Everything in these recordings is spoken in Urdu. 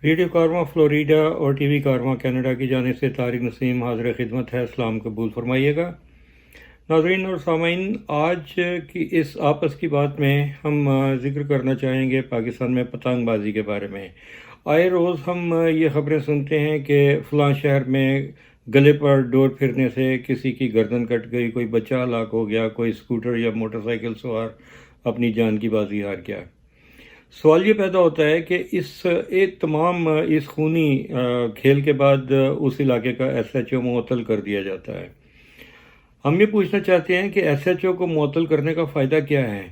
ریڈیو کارواں فلوریڈا اور ٹی وی کارواں کینیڈا کی جانب سے طارق نسیم حاضر خدمت ہے. اسلام قبول فرمائیے گا. ناظرین اور سامعین، آج کی اس آپس کی بات میں ہم ذکر کرنا چاہیں گے پاکستان میں پتنگ بازی کے بارے میں. آئے روز ہم یہ خبریں سنتے ہیں کہ فلاں شہر میں گلے پر ڈور پھرنے سے کسی کی گردن کٹ گئی، کوئی بچہ ہلاک ہو گیا، کوئی اسکوٹر یا موٹر سائیکل سوار اپنی جان کی بازی ہار گیا. سوال یہ پیدا ہوتا ہے کہ اس خونی کھیل کے بعد اس علاقے کا ایس ایچ او معطل کر دیا جاتا ہے. ہم یہ پوچھنا چاہتے ہیں کہ ایس ایچ او کو معطل کرنے کا فائدہ کیا ہے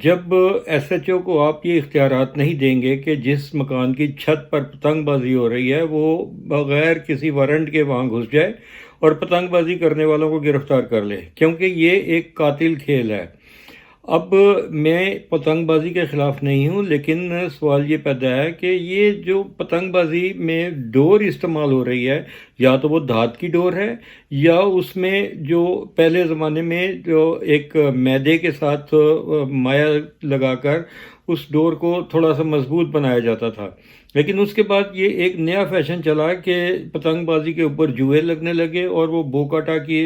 جب ایس ایچ او کو آپ یہ اختیارات نہیں دیں گے کہ جس مکان کی چھت پر پتنگ بازی ہو رہی ہے وہ بغیر کسی وارنٹ کے وہاں گھس جائے اور پتنگ بازی کرنے والوں کو گرفتار کر لے، کیونکہ یہ ایک قاتل کھیل ہے. اب میں پتنگ بازی کے خلاف نہیں ہوں، لیکن سوال یہ پیدا ہے کہ یہ جو پتنگ بازی میں ڈور استعمال ہو رہی ہے، یا تو وہ دھات کی ڈور ہے یا اس میں جو پہلے زمانے میں جو ایک میدے کے ساتھ مایا لگا کر اس ڈور کو تھوڑا سا مضبوط بنایا جاتا تھا. لیکن اس کے بعد یہ ایک نیا فیشن چلا کہ پتنگ بازی کے اوپر جوئے لگنے لگے اور وہ بوکاٹا کی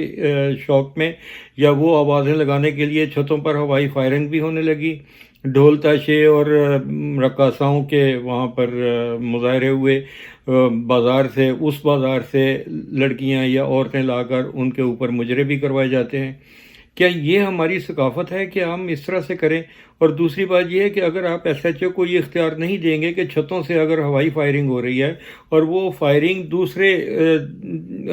شوق میں یا وہ آوازیں لگانے کے لیے چھتوں پر ہوائی فائرنگ بھی ہونے لگی. ڈھول تاشے اور رقاصاؤں کے وہاں پر مظاہرے ہوئے. بازار سے لڑکیاں یا عورتیں لا کر ان کے اوپر مجرے بھی کروائے جاتے ہیں. کیا یہ ہماری ثقافت ہے کہ ہم اس طرح سے کریں؟ اور دوسری بات یہ ہے کہ اگر آپ ایس ایچ او کو یہ اختیار نہیں دیں گے کہ چھتوں سے اگر ہوائی فائرنگ ہو رہی ہے اور وہ فائرنگ دوسرے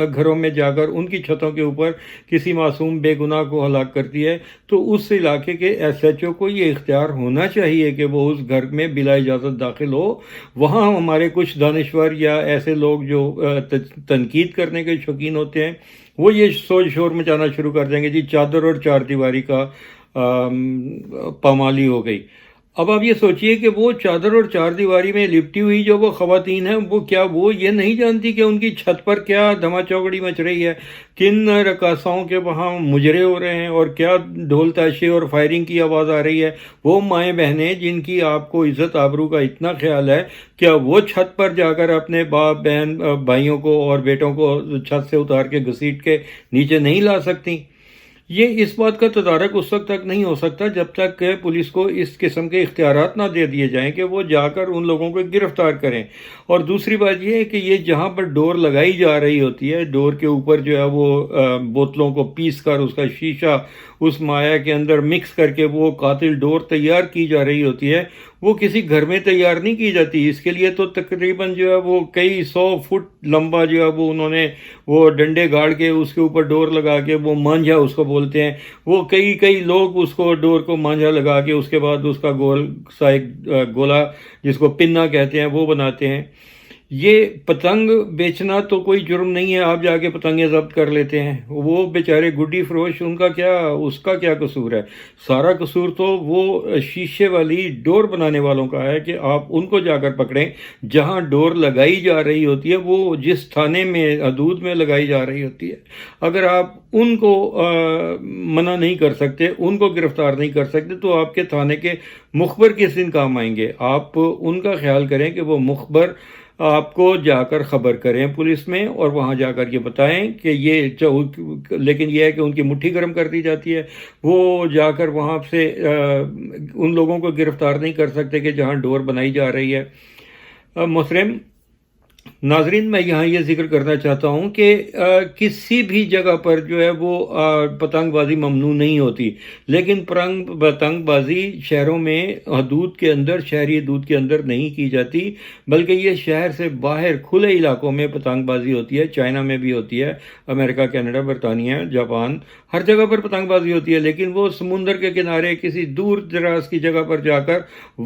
گھروں میں جا کر ان کی چھتوں کے اوپر کسی معصوم بے گناہ کو ہلاک کرتی ہے، تو اس علاقے کے ایس ایچ او کو یہ اختیار ہونا چاہیے کہ وہ اس گھر میں بلا اجازت داخل ہو. وہاں ہمارے کچھ دانشور یا ایسے لوگ جو تنقید کرنے کے شوقین ہوتے ہیں وہ یہ سوچ شور مچانا شروع کر دیں گے جی چادر اور چار دیواری کا پامالی ہو گئی. اب آپ یہ سوچئے کہ وہ چادر اور چار دیواری میں لپٹی ہوئی جو وہ خواتین ہیں وہ یہ نہیں جانتی کہ ان کی چھت پر کیا دھما چوکڑی مچ رہی ہے، کن رقاصاؤں کے وہاں مجرے ہو رہے ہیں اور کیا ڈھول تاشے اور فائرنگ کی آواز آ رہی ہے. وہ مائیں بہنیں جن کی آپ کو عزت آبرو کا اتنا خیال ہے، کیا وہ چھت پر جا کر اپنے باپ بہن بھائیوں کو اور بیٹوں کو چھت سے اتار کے گھسیٹ کے نیچے نہیں لا سکتی؟ یہ اس بات کا تدارک اس وقت تک نہیں ہو سکتا جب تک کہ پولیس کو اس قسم کے اختیارات نہ دے دیے جائیں کہ وہ جا کر ان لوگوں کو گرفتار کریں. اور دوسری بات یہ ہے کہ یہ جہاں پر ڈور لگائی جا رہی ہوتی ہے، ڈور کے اوپر جو ہے وہ بوتلوں کو پیس کر اس کا شیشہ اس مایا کے اندر مکس کر کے وہ قاتل ڈور تیار کی جا رہی ہوتی ہے، وہ کسی گھر میں تیار نہیں کی جاتی. اس کے لیے تو تقریباً جو ہے وہ کئی 100 فٹ لمبا جو ہے وہ انہوں نے وہ ڈنڈے گاڑ کے اس کے اوپر ڈور لگا کے وہ مانجھا اس کو بولتے ہیں، وہ کئی لوگ اس کو ڈور کو مانجھا لگا کے اس کے بعد اس کا گول سا ایک گولا جس کو پنا کہتے ہیں وہ بناتے ہیں. یہ پتنگ بیچنا تو کوئی جرم نہیں ہے، آپ جا کے پتنگیں ضبط کر لیتے ہیں. وہ بیچارے گڈی فروش اس کا کیا قصور ہے؟ سارا قصور تو وہ شیشے والی ڈور بنانے والوں کا ہے کہ آپ ان کو جا کر پکڑیں جہاں ڈور لگائی جا رہی ہوتی ہے، وہ جس تھانے میں حدود میں لگائی جا رہی ہوتی ہے. اگر آپ ان کو منع نہیں کر سکتے، ان کو گرفتار نہیں کر سکتے، تو آپ کے تھانے کے مخبر کس دن کام آئیں گے؟ آپ ان کا خیال کریں کہ وہ مخبر آپ کو جا کر خبر کریں پولیس میں اور وہاں جا کر یہ بتائیں کہ لیکن یہ ہے کہ ان کی مٹھی گرم کر دی جاتی ہے. وہ جا کر وہاں سے ان لوگوں کو گرفتار نہیں کر سکتے کہ جہاں ڈور بنائی جا رہی ہے. محترم ناظرین، میں یہاں یہ ذکر کرنا چاہتا ہوں کہ کسی بھی جگہ پر جو ہے وہ پتنگ بازی ممنوع نہیں ہوتی، لیکن پتنگ بازی شہروں میں حدود کے اندر، شہری حدود کے اندر نہیں کی جاتی، بلکہ یہ شہر سے باہر کھلے علاقوں میں پتنگ بازی ہوتی ہے. چائنا میں بھی ہوتی ہے، امریکہ، کینیڈا، برطانیہ، جاپان، ہر جگہ پر پتنگ بازی ہوتی ہے. لیکن وہ سمندر کے کنارے کسی دور دراز کی جگہ پر جا کر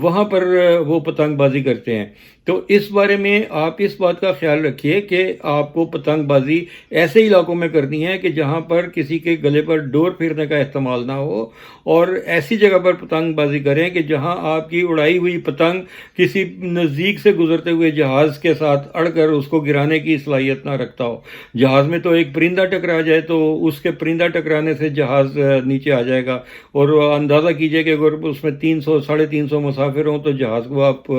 وہاں پر وہ پتنگ بازی کرتے ہیں. تو اس بارے میں آپ اس بات کا خیال رکھیے کہ آپ کو پتنگ بازی ایسے علاقوں میں کرنی ہے کہ جہاں پر کسی کے گلے پر ڈور پھرنے کا احتمال نہ ہو، اور ایسی جگہ پر پتنگ بازی کریں کہ جہاں آپ کی اڑائی ہوئی پتنگ کسی نزدیک سے گزرتے ہوئے جہاز کے ساتھ اڑ کر اس کو گرانے کی صلاحیت نہ رکھتا ہو. جہاز میں تو ایک پرندہ ٹکرا جائے تو اس کے پرندہ ٹکرانے سے جہاز نیچے آ جائے گا، اور اندازہ کیجئے کہ اگر اس میں 300 350 مسافر ہوں تو جہاز کو آپ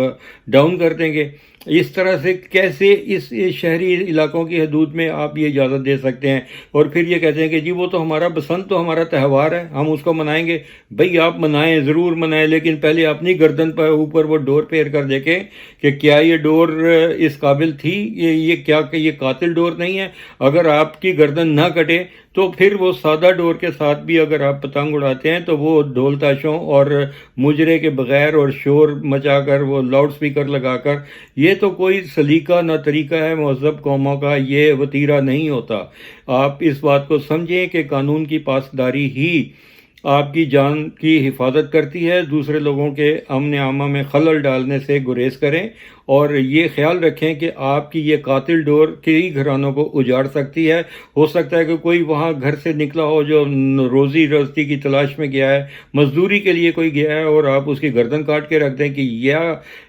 ڈاؤن کر دیں گے. اس طرح سے کیسے اس شہری علاقوں کی حدود میں آپ یہ اجازت دے سکتے ہیں؟ اور پھر یہ کہتے ہیں کہ جی وہ تو ہمارا بسنت تو ہمارا تہوار ہے، ہم اس کو منائیں گے۔ بھئی آپ منائیں، ضرور منائیں، لیکن پہلے اپنی گردن پر اوپر وہ ڈور پھیر کر دیکھیں کہ کیا یہ ڈور اس قابل تھی، یہ کیا کہ یہ قاتل ڈور نہیں ہے۔ اگر آپ کی گردن نہ کٹے تو پھر وہ سادہ ڈور کے ساتھ بھی اگر آپ پتنگ اڑاتے ہیں تو وہ ڈھول تاشوں اور مجرے کے بغیر اور شور مچا کر وہ لاؤڈ سپیکر لگا کر، یہ تو کوئی سلیقہ نہ طریقہ ہے مہذب قوموں کا، یہ وتیرہ نہیں ہوتا۔ آپ اس بات کو سمجھیں کہ قانون کی پاسداری ہی آپ کی جان کی حفاظت کرتی ہے۔ دوسرے لوگوں کے امن عامہ میں خلل ڈالنے سے گریز کریں، اور یہ خیال رکھیں کہ آپ کی یہ قاتل ڈور کئی گھرانوں کو اجاڑ سکتی ہے۔ ہو سکتا ہے کہ کوئی وہاں گھر سے نکلا ہو جو روزی روزی کی تلاش میں گیا ہے، مزدوری کے لیے کوئی گیا ہے، اور آپ اس کی گردن کاٹ کے رکھ دیں کہ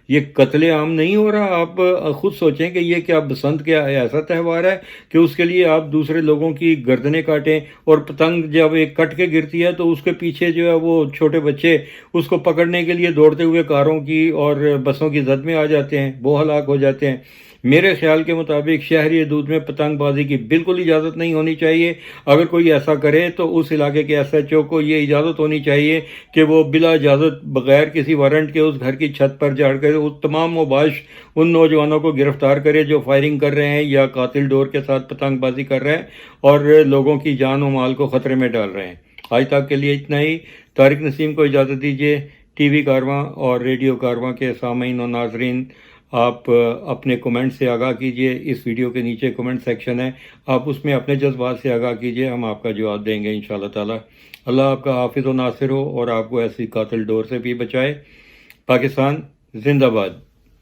یہ قتل عام نہیں ہو رہا۔ آپ خود سوچیں کہ یہ کیا بسنت کیا ایسا تہوار ہے کہ اس کے لیے آپ دوسرے لوگوں کی گردنیں کاٹیں؟ اور پتنگ جب ایک کٹ کے گرتی ہے تو اس کے پیچھے جو ہے وہ چھوٹے بچے اس کو پکڑنے کے لیے دوڑتے ہوئے کاروں کی اور بسوں کی زد میں آ جاتے ہیں، وہ ہلاک ہو جاتے ہیں۔ میرے خیال کے مطابق شہری حدود میں پتنگ بازی کی بالکل اجازت نہیں ہونی چاہیے۔ اگر کوئی ایسا کرے تو اس علاقے کے ایس ایچ او کو یہ اجازت ہونی چاہیے کہ وہ بلا اجازت بغیر کسی وارنٹ کے اس گھر کی چھت پر چڑھ کر اس تمام مباش ان نوجوانوں کو گرفتار کرے جو فائرنگ کر رہے ہیں یا قاتل ڈور کے ساتھ پتنگ بازی کر رہے ہیں اور لوگوں کی جان و مال کو خطرے میں ڈال رہے ہیں۔ آج تک کے لیے اتنا ہی۔ طارق نسیم کو اجازت دیجیے۔ ٹی وی کارواں اور ریڈیو کارواں کے سامعین و ناظرین، آپ اپنے کمنٹ سے آگاہ کیجئے۔ اس ویڈیو کے نیچے کمنٹ سیکشن ہے، آپ اس میں اپنے جذبات سے آگاہ کیجئے، ہم آپ کا جواب دیں گے انشاءاللہ تعالی۔ اللہ آپ کا حافظ و ناصر ہو اور آپ کو ایسی قاتل ڈور سے بھی بچائے۔ پاکستان زندہ باد۔